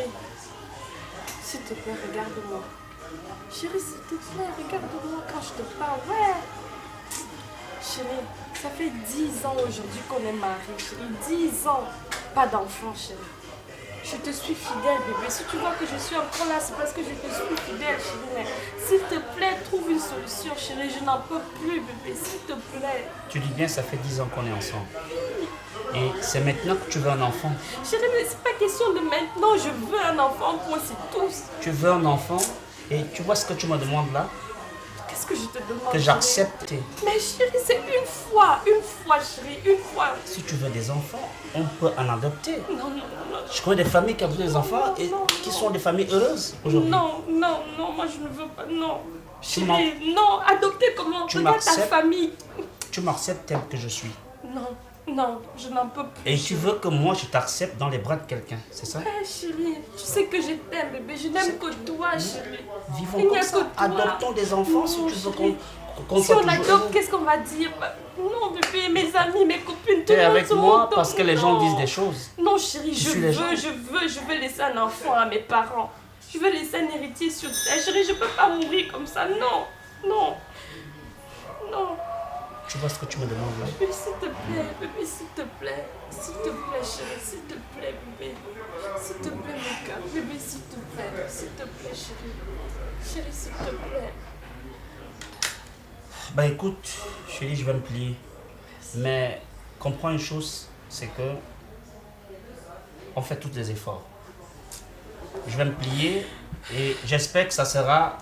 chérie, s'il te plaît, regarde-moi. Chérie, s'il te plaît, regarde-moi quand je te parle. Ouais. Chérie, ça fait 10 ans aujourd'hui qu'on est mariés, chérie. 10 ans. Pas d'enfant, chérie. Je te suis fidèle, bébé. Si tu vois que je suis encore là, c'est parce que je te suis fidèle, chérie. Mais s'il te plaît, trouve une solution, chérie. Je n'en peux plus, bébé. S'il te plaît. Tu dis bien, ça fait 10 ans qu'on est ensemble. Et c'est maintenant que tu veux un enfant. Chérie, mais c'est pas question de maintenant. Je veux un enfant, point, c'est tout. Tu veux un enfant et tu vois ce que tu me demandes là? Qu'est-ce que je te demande? Que j'accepte. Mais chérie, c'est une fois, chérie, une fois. Si tu veux des enfants, on peut en adopter. Non, non, non. Je connais des familles qui ont des enfants et qui sont des familles heureuses aujourd'hui. Non, non, non, moi je ne veux pas, non. Tu Chérie, non, adopter comment? Regarde ta famille. Tu m'acceptes tel que je suis. Non, non, je n'en peux plus. Et tu veux que moi je t'accepte dans les bras de quelqu'un, c'est ça? Ouais, chérie, tu sais que je t'aime, bébé. Je n'aime que toi, chérie. Vivons Il n'y comme a ça. que toi. Adoptons des enfants si tu veux qu'on Si soit on toujours adopte, heureux. qu'est-ce qu'on va dire? Non, bébé, mes amis, mes copines, tout Tu es le monde avec se moi moque. parce que les gens Non. disent des choses. Non, chérie, Tu je suis les gens. veux laisser un enfant à mes parents. Je veux laisser un héritier sur terre. Chérie, je peux pas mourir comme ça. Non, non, non. Tu vois ce que tu me demandes là? Bébé, s'il te plaît, bébé, s'il te plaît. S'il te plaît, chérie, s'il te plaît, bébé. S'il te plaît, mon cœur. Bébé, s'il te plaît. S'il te plaît, chérie. Chérie, s'il te plaît. Bah écoute, chérie, je vais me plier. Mais comprends une chose, c'est que on fait tous les efforts. Je vais me plier et j'espère que ça sera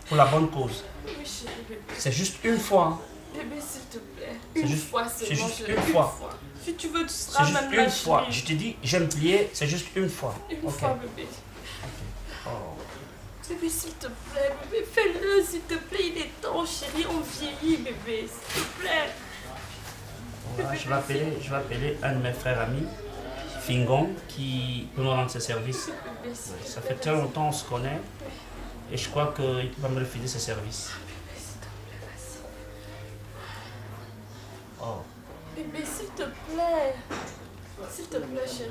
pour la bonne cause. Oui, chérie, bébé. C'est juste une fois. Hein. Bébé, s'il te plaît. C'est Une juste- fois c'est seulement, juste chérie, une fois. Si tu veux, tu C'est seras juste même là, une fois. chérie. Je te dis, je vais me plier, c'est juste une fois. Une Ok. fois, bébé. Oh. Bébé, s'il te plaît, bébé, fais-le, s'il te plaît, il est temps, chérie, on vieillit, bébé, s'il te plaît. Voilà, je vais appeler un de mes frères amis, Fingon, qui peut me rendre ses services. Bébé, s'il te Ça plaît, fait très longtemps qu'on se connaît et je crois qu'il peut pas me refiler ses services. bébé, s'il te plaît, vas-y. Oh. Bébé, s'il te plaît. S'il te plaît, chérie.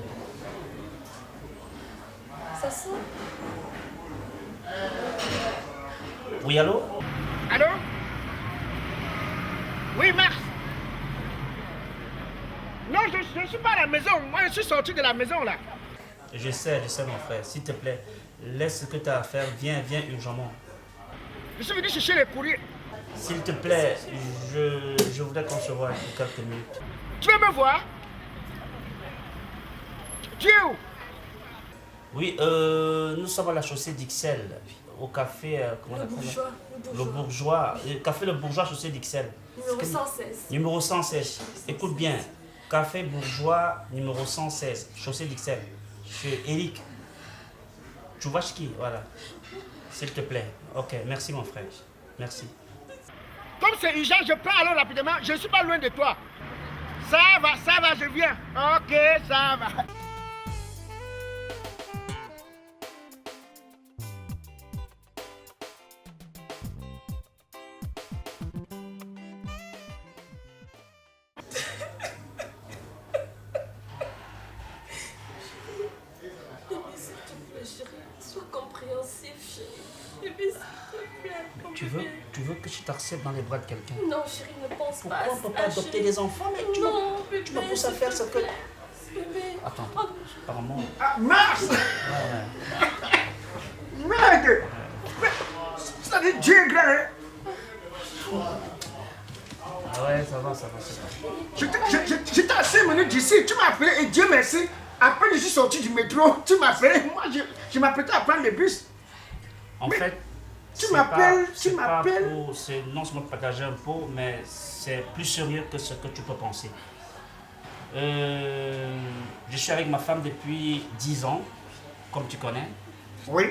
Ça sent? Oui, allô? Allô? Oui, Max. Non, je ne suis pas à la maison. Moi, je suis sorti de la maison, là. Je sais, mon frère. S'il te plaît, laisse ce que tu as à faire. Viens urgemment. Je suis venu chercher les courriers. S'il te plaît, je voudrais qu'on se voie pour quelques minutes. Tu veux me voir? Tu es où? Oui, nous sommes à la chaussée d'Ixelles, au café, comment on Le appelle ça? bourgeois. Le Bourgeois, café Le Bourgeois, chaussée d'Ixelles. Numéro 116. Numéro 116. Écoute bien, café Bourgeois, numéro 116, chaussée d'Ixelles, chez Eric. Tu vois qui? Voilà. S'il te plaît. Ok, merci mon frère. Merci. Comme c'est urgent, je prends alors rapidement. Je ne suis pas loin de toi. Ça va, je viens. Ok, ça va. Bébé, s'il te plaît, chérie. Sois compréhensif, chérie. Bébé, s'il te plaît. Tu veux que je t'accepte dans les bras de quelqu'un? Non, chérie, ne pense pas à Pourquoi on ne peut ça, pas adopter chérie. des enfants, mais Non, bébé, tu me pousses à s'il faire te ce que... plaît. Bébé. Attends, Oh, apparemment... Ah, Max! Ouais. Merde! Ça dit Dieu est grand, hein? Ah ouais, ça va. J'étais à 5 minutes d'ici, tu m'as appelé et Dieu merci. Après, je suis sorti du métro, tu m'as appelé. Moi, je m'apprêtais à prendre le bus. En Mais fait, tu c'est m'appelles, pas- tu c'est pas m'appelles. c'est non seulement de partager un pot, mais c'est plus sérieux que ce que tu peux penser. Je suis avec ma femme depuis 10 ans, comme tu connais. Oui.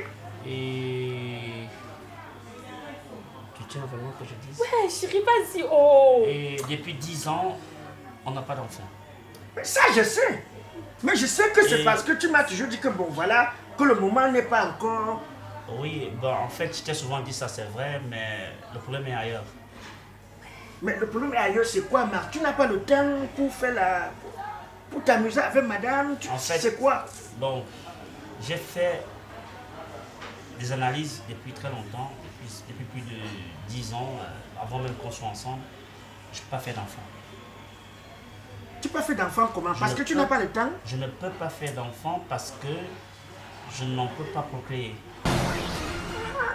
Et tu tiens vraiment que je dise. ouais, chérie, vas-y. Oh. Et depuis 10 ans, on n'a pas d'enfant. Mais ça, je sais. Mais je sais que c'est Et- parce que tu m'as toujours dit que bon, voilà, que le moment n'est pas encore. Oui, bon, en fait, je t'ai souvent dit ça, c'est vrai, mais le problème est ailleurs. Mais le problème est ailleurs, c'est quoi, Marc? Tu n'as pas le temps pour faire la. Pour t'amuser avec madame. En fait- C'est quoi? Bon, J'ai fait des analyses depuis très longtemps, depuis plus de 10 ans, avant même qu'on soit ensemble. Je n'ai pas fait d'enfant. Tu peux pas faire d'enfant comment? Parce Je que tu peux- n'as pas le temps. Je ne peux pas faire d'enfant parce que je n'en peux pas procréer.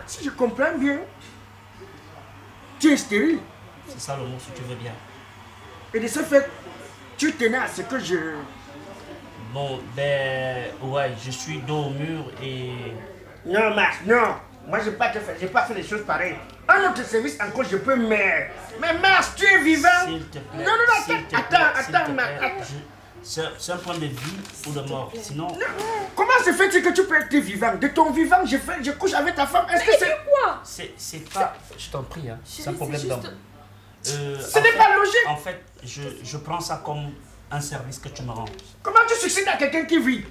Si je comprends bien, tu es stérile. C'est ça le mot si tu veux bien. Et de ce fait, tu tenais à ce que je... Bon, ben, ouais, je suis dos au mur et... Non, Max, non. Moi, j'ai pas fait les choses pareilles. Un autre service encore, je peux, mais Max, tu es vivant. S'il te plaît. Non, non, s'il non, te plaît, attends, s'il te attends, Max. plaît, Attends. C'est un point de vie ou de mort. Sinon, Comment se fait-il que tu peux être vivant? De ton vivant, je couche avec ta femme. Est-ce que c'est... Quoi? c'est pas... Je t'en prie, hein. C'est un Chérie, problème c'est d'homme. juste- Ce n'est pas logique. En fait, je prends ça comme un service que tu me rends. Comment tu succèdes à quelqu'un qui vit?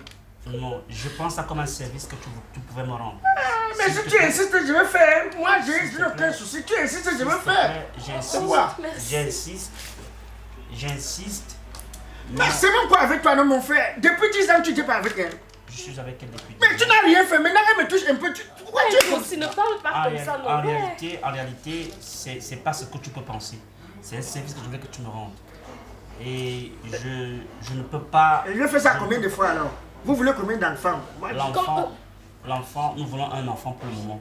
Non, je prends ça comme un service que tu pouvais me rendre. Mais S'il si te tu plaît. insistes, je vais faire. Moi, S'il te j'ai aucun plaît. souci. Tu insistes, je S'il vais te faire. plaît, Pourquoi? J'insiste. Mais c'est même quoi avec toi, non, mon frère? Depuis 10 ans, tu n'étais pas avec elle. Je suis avec elle depuis 10 Mais tu ans. n'as rien fait. Maintenant, elle me touche un peu. Pourquoi tu es comme ça? Tu ne parles pas comme ça, non. Ouais. En réalité, c'est pas ce que tu peux penser. C'est un service que je voulais que tu me rendes. Et je ne peux pas... Et je vais faire ça combien de fois alors? Vous voulez combien d'enfants? Moi, L'enfant, nous voulons un enfant pour le moment.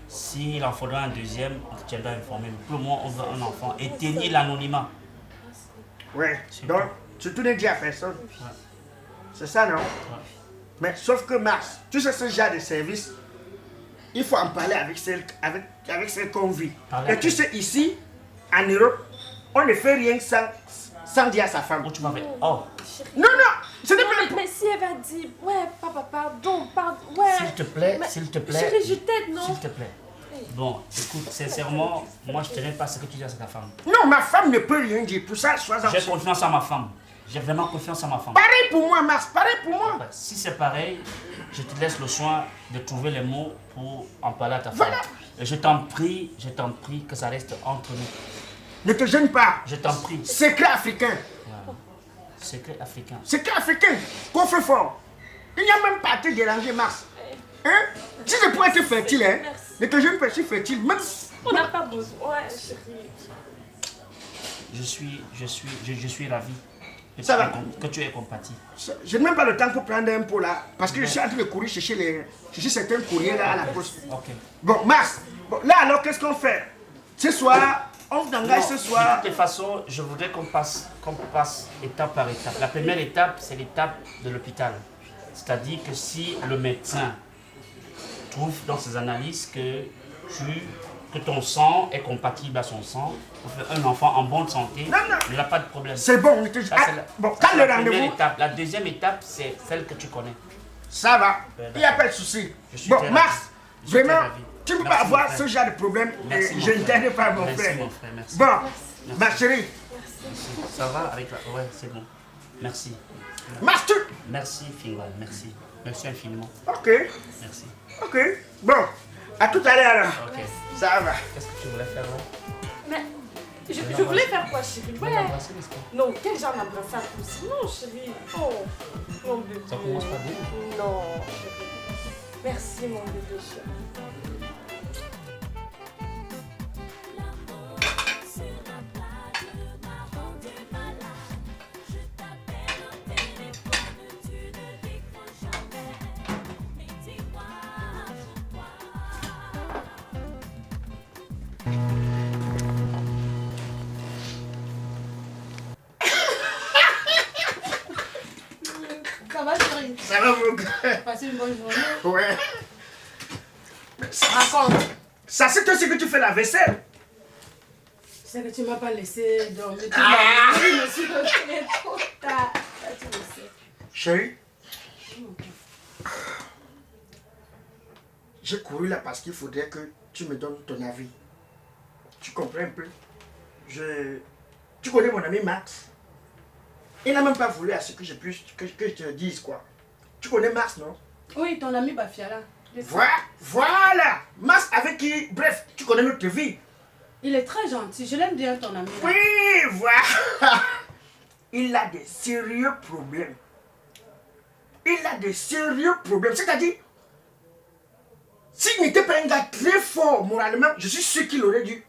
S'il en faudra un deuxième, on te tiendra informé. Mais pour le moment, on veut un enfant. Et tenir l'anonymat. Ouais, donc, tu ne dis à personne. Ouais. C'est ça, non? Ouais. Mais sauf que Max, tu sais ce genre de service, il faut en parler avec celle qu'on vit. Parler Et tu avec- sais, ici, en Europe, on ne fait rien sans dire à sa femme. Où tu m'avais... Oh, Non, non, ce n'est Non, pas un mais si elle va dire, ouais, papa, pardon, ouais. s'il te plaît, Mais s'il te plaît. Chérie, je t'aide, non? S'il te plaît. Bon, écoute, sincèrement, moi je tenais pas ce que tu dis à ta femme. Non, ma femme ne peut rien dire. Pour ça, sois-en J'ai sûr. confiance en ma femme. J'ai vraiment confiance en ma femme. Pareil pour moi, Max, pareil pour moi. Ouais, si c'est pareil, je te laisse le soin de trouver les mots pour en parler à ta femme. Voilà. Et je t'en prie que ça reste entre nous. Ne te gêne pas. Je t'en prie. Secret africain. Voilà. Secret africain. Secret africain. Coffre-fort. Il n'y a même pas à te déranger, Max. Hein? Si je pourrais être fertile, hein? Merci. Ne te gêne pas, je suis fertile. Même... On n'a pas besoin. Ouais, chérie. Je suis ravi que, Ça tu va. aies, que tu aies compatie. Je n'ai même pas le temps pour prendre un pot là. Parce que je suis en train de courir chercher certains courriers là à la poste. Ok. Bon, Max. Bon, là alors, qu'est-ce qu'on fait? Ce soir, on t'engage ce soir. De toutes les façons, je voudrais qu'on passe étape par étape. La première étape, c'est l'étape de l'hôpital. C'est-à-dire que si le médecin trouve dans ses analyses que ton sang est compatible à son sang, pour faire un enfant en bonne santé, Non, non. il n'y a pas de problème. C'est bon, on te... Ça, Ah, c'est la- bon, ça, quand c'est le la première rendez-vous, étape. La deuxième étape, c'est celle que tu connais. ça va. Ouais, Il n'y a d'accord. pas de souci. Je suis Bon, très Max, ravi. Je suis très vraiment, ravi. tu ne peux Merci, pas avoir mon frère. ce genre de problème. Merci, Et mon je ne frère. t'aide pas, mon Merci, frère. mon frère, merci. Bon, Merci. ma chérie, Ça va avec la... Ouais, c'est bon. Merci. Max, tu... Merci, Fingal. Merci. Merci infiniment. Ok, Merci. ok. Bon, à tout à l'heure. Ok. Ça va. Qu'est-ce que tu voulais faire là? Mais je voulais faire quoi, chérie? Tu veux Ouais. l'embrasser, n'est-ce pas? Non, quel genre d'embrassade aussi? Non, chérie. Oh, mon bébé. Ça commence par bien. Non, chérie. Merci, mon bébé chéri. Ça va, chérie? Ça va, mon gars. Passez une bonne journée. Ouais. Raconte. Ça, c'est aussi que tu fais la vaisselle. Je sais que tu m'as pas laissé dormir. Tu Ah! m'as dit, je me suis réveillée trop tard. Ça, tu le sais. Chérie, j'ai couru là parce qu'il faudrait que tu me donnes ton avis. Tu comprends un peu? Tu connais mon ami Max? Il n'a même pas voulu à ce que je te dise quoi. Tu connais Max, non? Oui, ton ami Bafiala. Je sais. Voilà! Max avec qui, bref, tu connais notre vie. Il est très gentil. Je l'aime bien, ton ami. là. Oui, voilà! Il a des sérieux problèmes. il a de sérieux problèmes. C'est-à-dire, s'il n'était pas un gars très fort moralement, je suis sûr qu'il aurait dû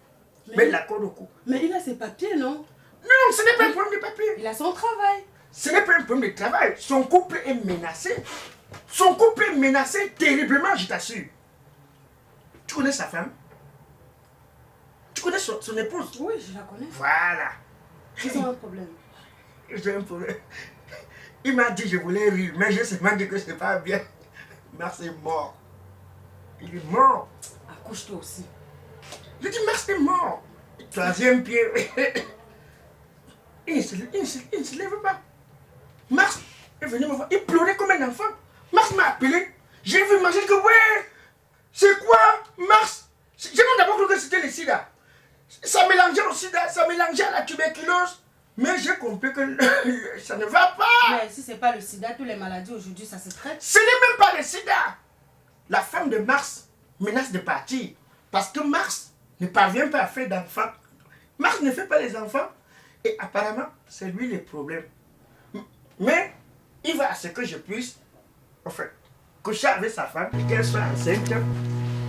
mettre la corde au cou. Mais il a ses papiers, non? Non, ce n'est pas un problème de papier. Il a son travail. Ce n'est pas un problème de travail. Son couple est menacé. Son couple est menacé terriblement, je t'assure. Tu connais sa femme? Tu connais son épouse? Oui, je la connais. Voilà. Ils ont un problème. J'ai un problème. Il m'a dit je voulais rire, mais je seulement dit que c'est pas bien. Mars est mort. Il est mort. Accouche-toi aussi. Je dis Mars est mort. Troisième pied. Il ne se lève pas. Mars est venu me voir. Il pleurait comme un enfant. Mars m'a appelé. J'ai vu manger que ouais. C'est quoi Mars? J'ai même d'abord cru que c'était le sida. Ça mélangeait au sida, ça mélangeait à la tuberculose. Mais j'ai compris que ça ne va pas. Mais si c'est pas le sida, toutes les maladies aujourd'hui, ça se traite. Ce n'est même pas le sida. La femme de Mars menace de partir. Parce que Mars ne parvient pas à faire d'enfants. Mars ne fait pas les enfants. Et apparemment, c'est lui le problème. Mais il va à ce que je puisse, en fait, coucher avec sa femme, qu'elle soit enceinte.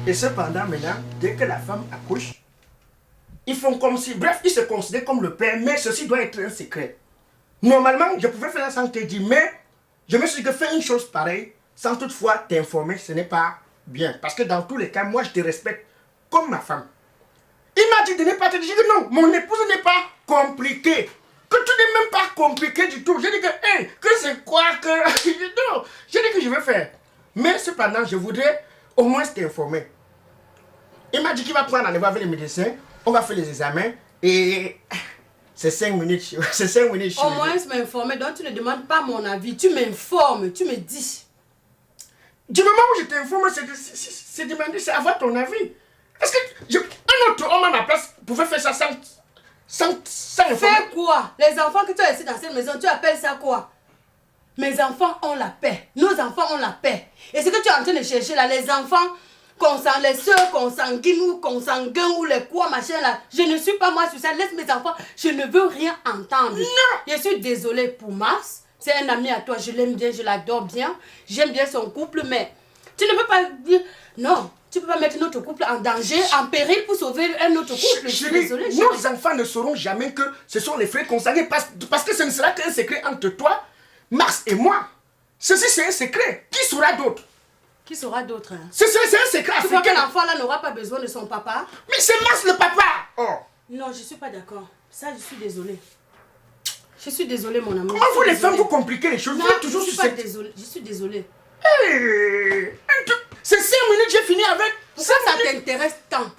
Et cependant, maintenant, dès que la femme accouche, ils font comme si, bref, ils se considèrent comme le père, mais ceci doit être un secret. Normalement, je pouvais faire ça sans te dire, mais je me suis dit que faire une chose pareille, sans toutefois t'informer, ce n'est pas bien. Parce que dans tous les cas, moi, je te respecte comme ma femme. Il m'a dit de ne pas te dire que non, mon épouse n'est pas compliquée. Que tu n'es même pas compliqué du tout. J'ai dit que, hey, que c'est quoi que... non, j'ai dit que je vais faire. Mais cependant, je voudrais au moins t'informer. Il m'a dit qu'il va prendre rendez-vous avec les médecins. On va faire les examens et c'est 5 minutes. C'est 5 minutes. Au moins, je m'informer. Donc, tu ne demandes pas mon avis. Tu m'informes. Tu me dis. Du moment où je t'informe, c'est demander, c'est avoir ton avis. Est-ce que un autre homme à ma place pouvait faire ça sans informer? Faire quoi? Les enfants que tu as laissés dans cette maison, tu appelles ça quoi? Mes enfants ont la paix. Nos enfants ont la paix. Et ce que tu es en train de chercher là, les enfants, les soeurs consanguines ou consanguins ou les quoi, machin là, je ne suis pas moi sur ça. Laisse mes enfants, je ne veux rien entendre. Non! Je suis désolée pour Mars. C'est un ami à toi, je l'aime bien, je l'adore bien. J'aime bien son couple, mais tu ne peux pas dire non. Tu ne peux pas mettre notre couple en danger, en péril pour sauver un autre couple. Je suis désolée. Nos enfants ne sauront jamais que ce sont les frères consanguins parce que ce ne sera qu'un secret entre toi, Mars et moi. Ceci, c'est un secret. Qui sera d'autre? Qui sera d'autre? Hein? C'est un secret Tu crois que africain. l'enfant là n'aura pas besoin de son papa? Mais c'est Mars le papa. Oh. Non, je ne suis pas d'accord. Ça, je suis désolée. Je suis désolée, mon amour. Comment vous les femmes vous compliquez les choses? Non, Vous êtes toujours je suis sur pas cette... désolée. Je suis désolée. Hey, c'est 5 minutes, j'ai fini avec. Pourquoi ça t'intéresse tant?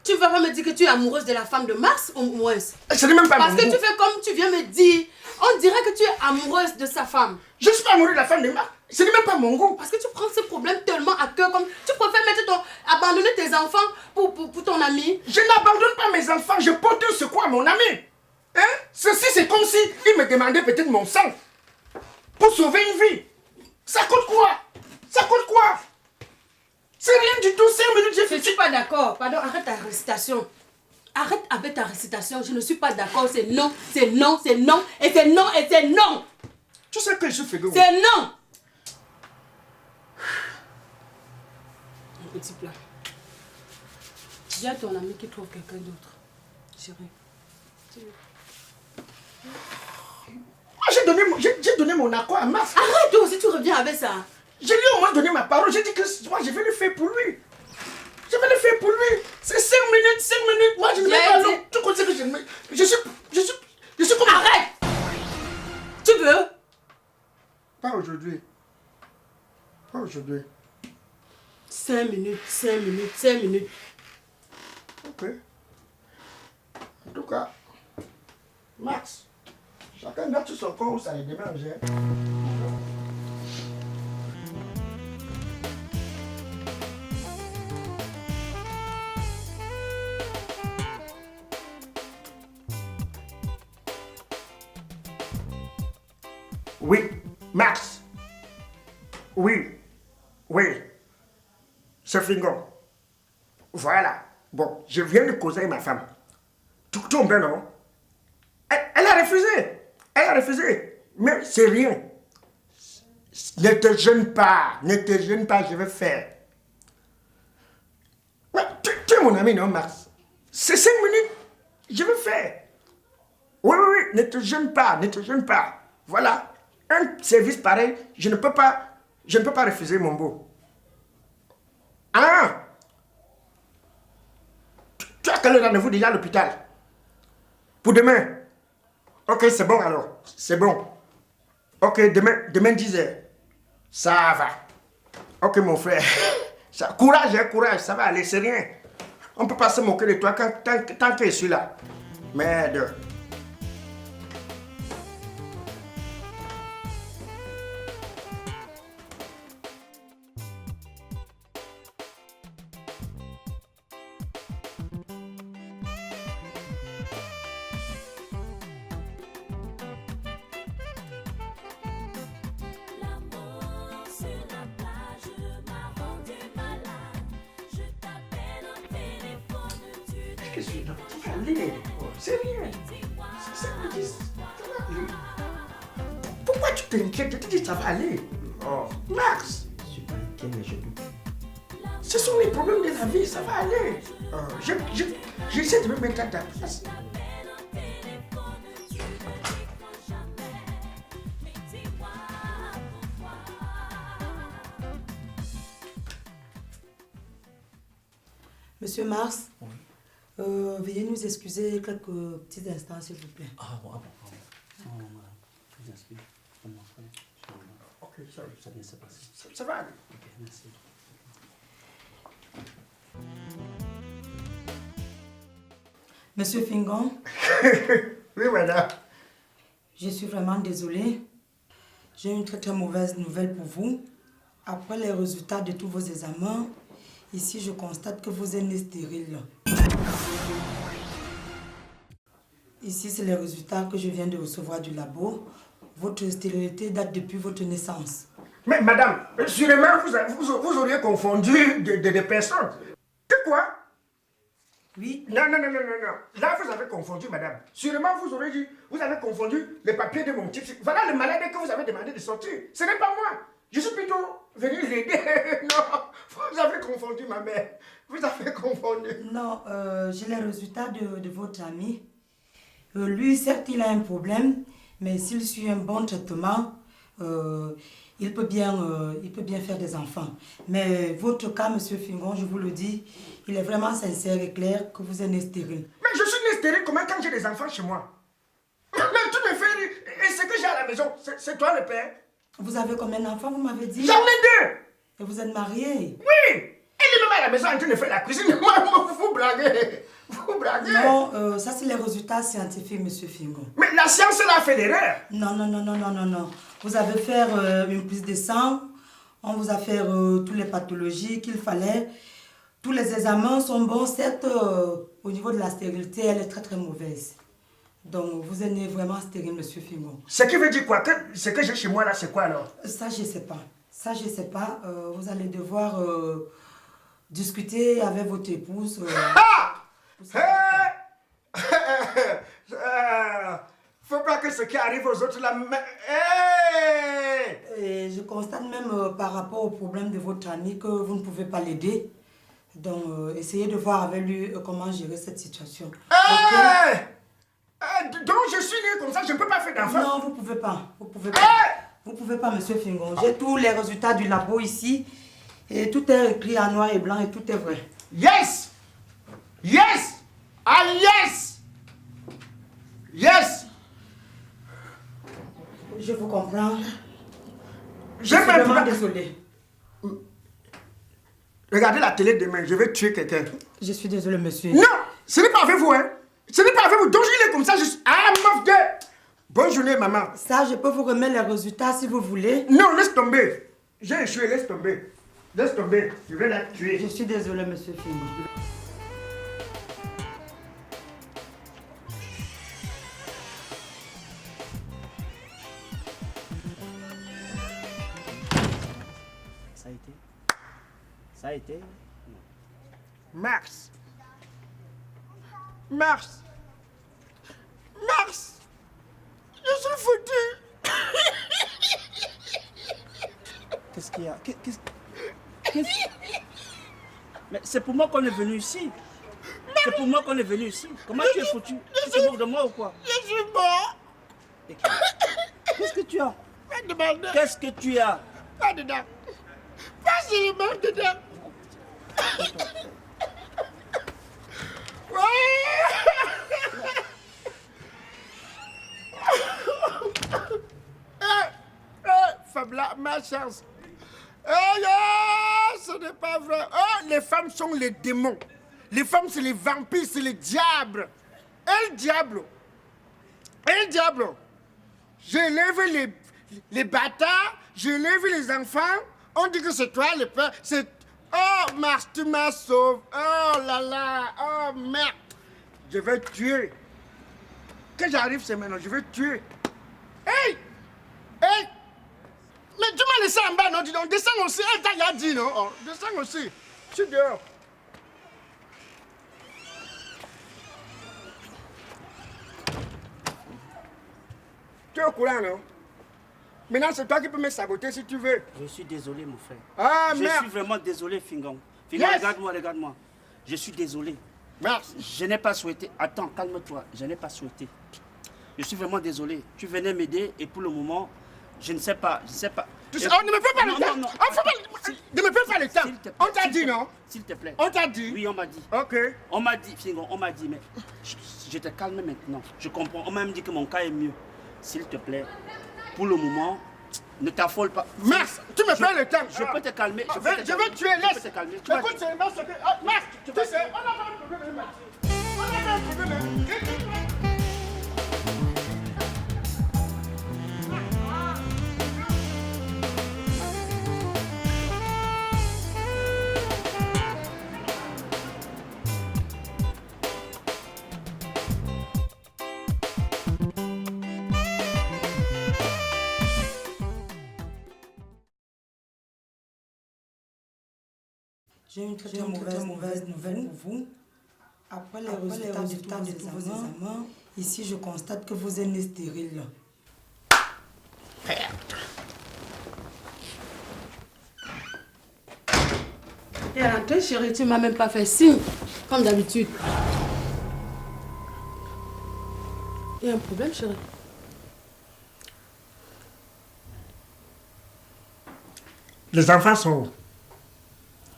Tu ne vas pas me dire que tu es amoureuse de la femme de Mars au moins? Ce n'est même pas Parce mon que goût. tu fais comme tu viens me dire. On dirait que tu es amoureuse de sa femme. Je ne suis pas amoureux de la femme de Mars. Ce n'est même pas mon goût. Parce que tu prends ce problème tellement à cœur. Comme tu préfères abandonner tes enfants pour ton ami. Je n'abandonne pas mes enfants, je porte un secours à mon ami. Hein? Ceci, c'est comme si il me demandait peut-être mon sang pour sauver une vie. Ça coûte quoi? Ça coûte quoi? C'est rien du tout, 5 minutes, j'ai Je fait. ne suis pas d'accord. Pardon, arrête ta récitation. Arrête avec ta récitation. Je ne suis pas d'accord. C'est non, c'est non, c'est non, et c'est non, et c'est non. Tu sais que je suis fait de C'est non. Un petit plat. Dis à ton ami qu'il trouve quelqu'un d'autre. Chérie. Moi, j'ai donné mon accord à Mars. Arrête toi aussi, tu reviens avec ça. Je lui ai au moins donné ma parole. J'ai dit que moi, je vais le faire pour lui. Je vais le faire pour lui. C'est 5 minutes, 5 minutes. Moi, je ne mets pas long. Tu connais que je ne mets... Je suis comme... Arrête. Tu veux? Pas aujourd'hui. Pas aujourd'hui. 5 minutes, 5 minutes, 5 minutes. Ok. En tout cas, Max, chacun garde son corps où ça les démange. Hein. Oui, Max. Oui, oui. C'est Fingon. Voilà. Bon, je viens de causer avec ma femme. Tout tombe bien, non? Elle a refusé. Elle a refusé. Mais c'est rien. Ne te gêne pas, je vais faire. Ouais, tu es mon ami, non, Max? C'est 5 minutes, je vais faire. Oui, ne te gêne pas, Voilà, un service pareil, je ne peux pas refuser, mon beau. Ah! Tu as quel rendez-vous déjà à l'hôpital? Pour demain? Ok, c'est bon alors, c'est bon. Ok, demain 10h. Ça va. Ok, mon frère. Courage, ça va aller, c'est rien. On ne peut pas se moquer de toi tant que je suis là. Merde. Qu'est-ce que tu vas aller? C'est rien. Ça va aller. Pourquoi tu t'inquiètes? Je te dis ça va aller. Oh, Max. Je suis pas inquiet, mais je doute. Ce sont les problèmes de la vie, ça va aller. J'essaie de me mettre à ta place. Monsieur Mars, veuillez nous excuser quelques petits instants, s'il vous plaît. Ah bon. Non, madame, je vous excuse. Ok, ça va. Ça vient de se passer. Ça va aller. Ok, merci. Monsieur Fingon, Oui, madame. je suis vraiment désolée. J'ai une très mauvaise nouvelle pour vous. Après les résultats de tous vos examens, ici je constate que vous êtes né stérile. Ici, c'est les résultats que je viens de recevoir du labo. Votre stérilité date depuis votre naissance. Mais madame, sûrement vous auriez confondu des personnes. Que quoi? Oui. Non. Là, vous avez confondu, madame. Sûrement, vous avez confondu les papiers de mon type. Voilà le malade que vous avez demandé de sortir. Ce n'est pas moi. Je suis plutôt venu l'aider. Non, vous avez confondu ma mère. Vous avez confondu. Non, j'ai les résultats de votre ami. Lui, certes, il a un problème, mais s'il suit un bon traitement, il peut bien faire des enfants. Mais votre cas, monsieur Fingon, je vous le dis, il est vraiment sincère et clair que vous êtes né stérile. Mais je suis né stérile comment quand j'ai des enfants chez moi? Mais tu me fais rire. Et ce que j'ai à la maison, c'est toi le père? Vous avez combien d'enfants, vous m'avez dit? J'en ai 2. Et vous êtes marié? Oui. Elle est même à la maison en train de faire la cuisine. Vous blaguez. Vous blaguez. Non, ça c'est les résultats scientifiques, monsieur Fingon. Mais la science, elle a fait l'erreur. Non. Vous avez fait une prise de sang, on vous a fait toutes les pathologies qu'il fallait. Tous les examens sont bons, certes, au niveau de la stérilité, elle est très mauvaise. Donc, vous êtes né vraiment stérile, monsieur Fingon. Ce qui veut dire quoi? Ce que j'ai chez moi là, c'est quoi alors? Ça, je ne sais pas. Vous allez devoir discuter avec votre épouse. Faut pas que ce qui arrive aux autres là. Et je constate même par rapport au problème de votre ami que vous ne pouvez pas l'aider. Donc, essayez de voir avec lui comment gérer cette situation. Donc je suis né comme ça, je ne peux pas faire d'enfant. Non, vous pouvez pas. Vous pouvez pas, monsieur Fingon. J'ai tous les résultats du labo ici. Et tout est écrit en noir et blanc et tout est vrai. Yes! Ah yes! Je vous comprends. Je suis vraiment désolée. Regardez la télé demain, je vais tuer quelqu'un. Je suis désolée, monsieur. Non! Ce n'est pas avec vous, hein! Ce n'est pas avec vous. Donc il est comme ça, Ah, meuf de... Bonne journée, maman. Ça, je peux vous remettre les résultats si vous voulez. Non, laisse tomber. J'ai échoué, laisse tomber. Je vais la tuer. Je suis désolée, monsieur Fingon. Ça a été? Max, je suis foutu. Qu'est-ce qu'il y a? Mais c'est pour moi qu'on est venu ici. C'est pour moi qu'on est venu ici. Comment tu es foutu? Tu te moques de moi ou quoi? Je suis mort. Qu'est-ce que tu as? Pas de bandage. Qu'est-ce que tu as? Pas dedans. Pas seulement dedans. Fabla, ma chance. Ce n'est pas vrai. Oh, les femmes sont les démons. Les femmes, c'est les vampires, c'est les diables. El diablo. El diablo. J'ai levé les bâtards, j'ai levé les enfants. On dit que c'est toi le père. C'est... Oh, Mars, tu m'as sauvé. Oh là là. Oh, merde. Je vais tuer. Quand j'arrive, c'est maintenant. Je vais tuer. Hey! Hey! Mais tu m'as laissé en bas, non? Dis donc, descends aussi. Elle t'a dit, non? Oh, descends aussi. Je suis dehors. Tu es au courant, non? Maintenant, c'est toi qui peux me saboter si tu veux. Je suis désolé, mon frère. Ah, je merde. suis vraiment désolé, Fingon. Fingon, Yes. regarde-moi, regarde-moi. Je suis désolé. Merci. Je n'ai pas souhaité. Attends, calme-toi. Je n'ai pas souhaité. Je suis vraiment désolé. Tu venais m'aider et pour le moment, je ne sais pas. Je ne sais pas. Tu sais, on ne me fait pas le temps. Non. On ne me fait pas le temps. S'il te plaît, On t'a s'il dit, te non? plaît, s'il te plaît. On t'a dit? Oui, on m'a dit. Ok. On m'a dit, Fingon, on m'a dit, mais je te calme maintenant. Je comprends. On m'a même dit que mon cas est mieux. S'il te plaît, pour le moment, ne t'affole pas. Merci. Tu me fais le temps. Je peux te calmer. Je vais tuer, Je peux laisse. te calmer. Tu vas- Écoute, c'est ce que... Ah, Marc, tu sais, on a pas un problème, Marc. On a pas un problème. J'ai une très mauvaise nouvelle pour vous. Après les résultats de tous vos examens, ici je constate que vous êtes né stérile. Et à l'entrée, chérie, tu m'as même pas fait signe, comme d'habitude. Il y a un problème, chérie. Les enfants sont où?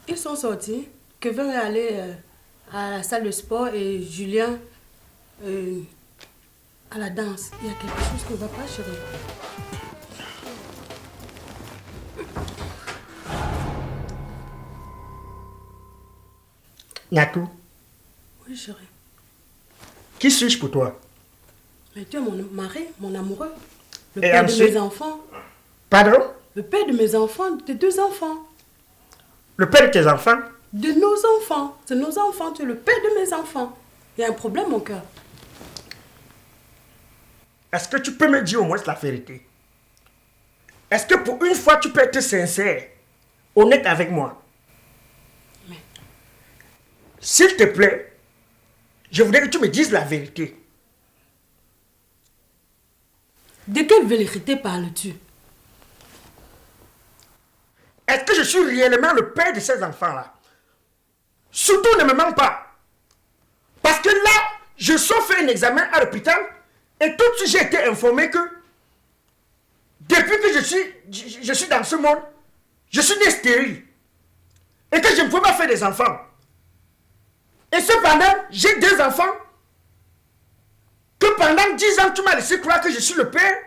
Ils sont sortis. Kevin est allé à la salle de sport et Julien à la danse. Il y a quelque chose qui ne va pas, chérie. Natou, Oui, chérie. qui suis-je pour toi? Mais tu es mon mari, mon amoureux. Le Et père de ensuite? mes enfants. Pardon? Le père de mes enfants, de 2 enfants. Le père de tes enfants? De nos enfants. C'est nos enfants. Tu es le père de mes enfants. Il y a un problème, mon cœur. Est-ce que tu peux me dire au moins la vérité? Est-ce que pour une fois tu peux être sincère, honnête avec moi? Mais- S'il te plaît, je voudrais que tu me dises la vérité. De quelle vérité parles-tu? Est-ce que je suis réellement le père de ces enfants-là? Surtout ne me mens pas. Parce que là, je sors faire un examen à l'hôpital et tout de suite j'ai été informé que depuis que je suis dans ce monde, je suis né stérile. Et que je ne peux pas faire des enfants. Et cependant, j'ai 2 enfants que pendant 10 ans, tu m'as laissé croire que je suis le père.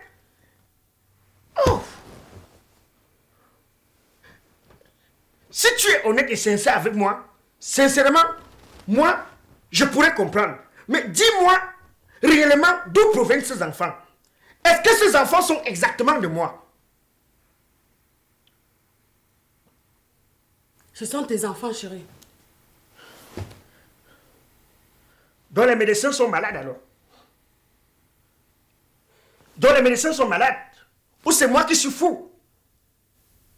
Oh! Si tu es honnête et sincère avec moi, sincèrement, moi, je pourrais comprendre. Mais dis-moi réellement d'où proviennent ces enfants. Est-ce que ces enfants sont exactement de moi? Ce sont tes enfants, chérie. Donc les médecins sont malades alors? Donc les médecins sont malades? Ou c'est moi qui suis fou?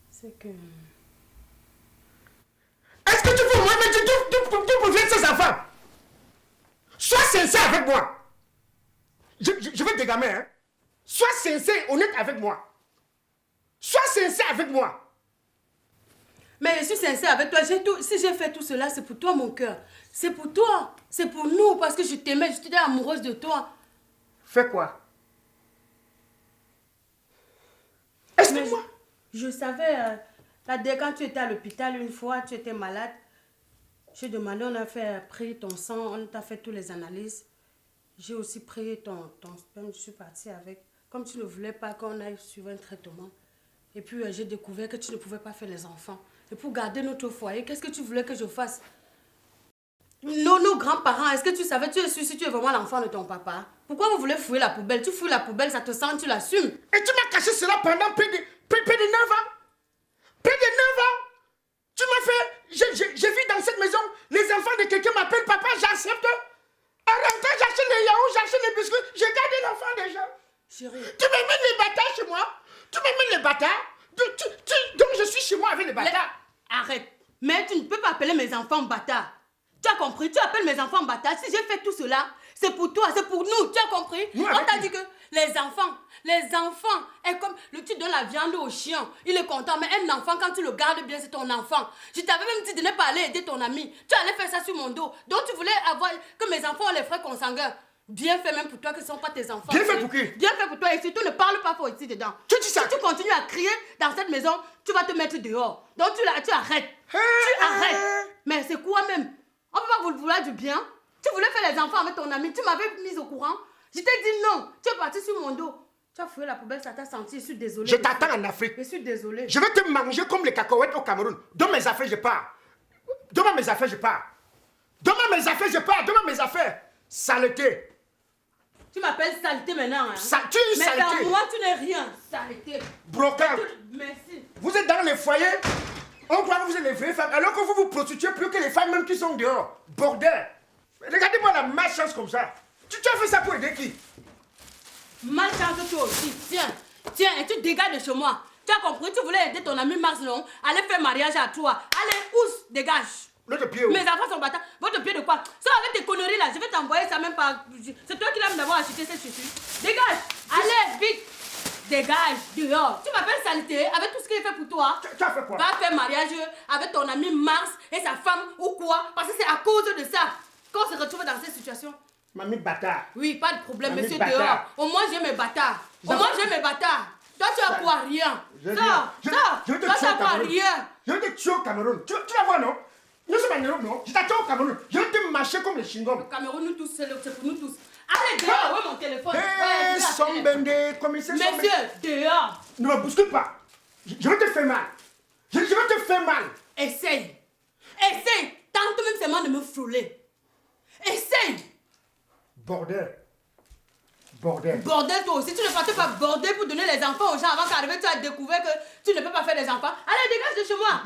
C'est que... Est-ce que tu peux moi me dire d'où proviennent ces enfants? Sois sincère avec moi. Je vais te gamer, hein. Sois sincère et honnête avec moi. Sois sincère avec moi. Mais je suis sincère avec toi. Si j'ai fait tout cela, c'est pour toi, mon cœur. C'est pour toi. C'est pour nous, parce que je t'aimais, je t'étais amoureuse de toi. Fais quoi? Explique-moi. Je savais, quand tu étais à l'hôpital une fois, tu étais malade. J'ai demandé, on a pris ton sang, on t'a fait toutes les analyses. J'ai aussi pris ton sperme, je suis partie avec. Comme tu ne voulais pas qu'on aille suivre un traitement. Et puis j'ai découvert que tu ne pouvais pas faire les enfants. Et pour garder notre foyer, qu'est-ce que tu voulais que je fasse? Nos grands-parents, est-ce que tu savais, tu es sûr si tu es vraiment l'enfant de ton papa? Pourquoi vous voulez fouiller la poubelle? Tu fouilles la poubelle, ça te sent, tu l'assumes. Et tu m'as caché cela pendant près de 9 ans. Près de 9 ans. Tu m'as fait... J'ai vu dans cette maison, les enfants de quelqu'un m'appellent papa, j'accepte. En rentrant, j'achète les yaourts, j'achète les biscuits, j'ai gardé l'enfant des gens. Chérie. Tu me mets les bâtards chez moi. Tu me mets les bâtards. Donc je suis chez moi avec les bâtards. Arrête. Mais tu ne peux pas appeler mes enfants bâtards. Tu as compris? Tu appelles mes enfants bâtards. Si j'ai fait tout cela, c'est pour toi, c'est pour nous. Tu as compris? On t'a dit que les enfants, est comme tu donnes la viande au chien, il est content. Mais un enfant, quand tu le gardes bien, c'est ton enfant. Je t'avais même dit de ne pas aller aider ton ami. Tu allais faire ça sur mon dos. Donc tu voulais avoir que mes enfants ont les frères consanguins. Bien fait même pour toi que ce ne sont pas tes enfants. Bien fait pour qui? Bien fait pour toi et surtout ne parle pas fort ici dedans. Tu dis ça? Si tu continues à crier dans cette maison, tu vas te mettre dehors. Donc tu arrêtes. Tu arrêtes. Mais c'est quoi même? On peut pas vous vouloir du bien. Tu voulais faire les enfants avec ton ami. Tu m'avais mise au courant. Je t'ai dit non. Tu es parti sur mon dos. Tu as fouillé la poubelle, ça t'a senti. Je suis désolée. Je t'attends en Afrique. Je suis désolée. Je vais te manger comme les cacahuètes au Cameroun. Donne mes affaires, je pars. Donne mes affaires, je pars. Donne mes affaires, je pars. Donne mes affaires. Saleté. Tu m'appelles saleté maintenant. Hein? Tu es mais saleté. dans moi, tu n'es rien. Saleté. Brocante. Merci. Vous êtes dans les foyers. On croit que vous êtes les vraies femmes. Alors que vous vous prostituez plus que les femmes même qui sont dehors. Bordel. Regardez-moi la malchance comme ça. Tu as fait ça pour aider qui? Malchance toi aussi. Tiens, et tu dégages de chez moi. Tu as compris? Tu voulais aider ton ami Mars, non? Allez faire mariage à toi. Allez, ousse, dégage. Notre pied. Mes enfants sont bâtards. Votre pied de quoi? Ça avec tes conneries là, je vais t'envoyer ça même pas. C'est toi qui l'as d'avoir acheté cette chaussure. Dégage. Allez, vite. Dégage, dehors. Tu m'appelles saleté avec tout ce qu'il fait pour toi. Tu as fait quoi? Va faire mariage avec ton ami Mars et sa femme ou quoi? Parce que c'est à cause de ça qu'on se retrouve dans cette situation. Mamie bâtard. Oui, pas de problème, Mamie monsieur bâtard. dehors. Au moins j'ai mes bâtards. Au moins j'ai mes bâtards. Toi tu as quoi? Rien. Je vais Toi te tu tuer as au quoi? Cameroun. Rien. Je vais te tuer au Cameroun. Tu la vois, non? Nous sommes en Europe, non? Je t'attends au Cameroun. Je vais te mâcher comme les chewing-gums. Cameroun, nous tous, c'est pour nous tous. Allez, dehors, ouais, mon téléphone. Hé, Sombende, commissaire Sombende. Messieurs, dehors. Ne me bouscule pas. Je vais te faire mal. Je vais te faire mal. Essaye. Tente même seulement de me frôler. Essaye. Bordel. Bordel toi aussi. Tu ne partais pas bordel pour donner les enfants aux gens avant qu'arriver tu as découvert que tu ne peux pas faire les enfants. Allez, dégage de chez moi.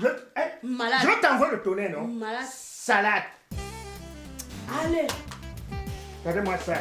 Malade. Je vais t'envoyer le tonnerre, non? Malade. Salade. Allez. Regardez-moi ça.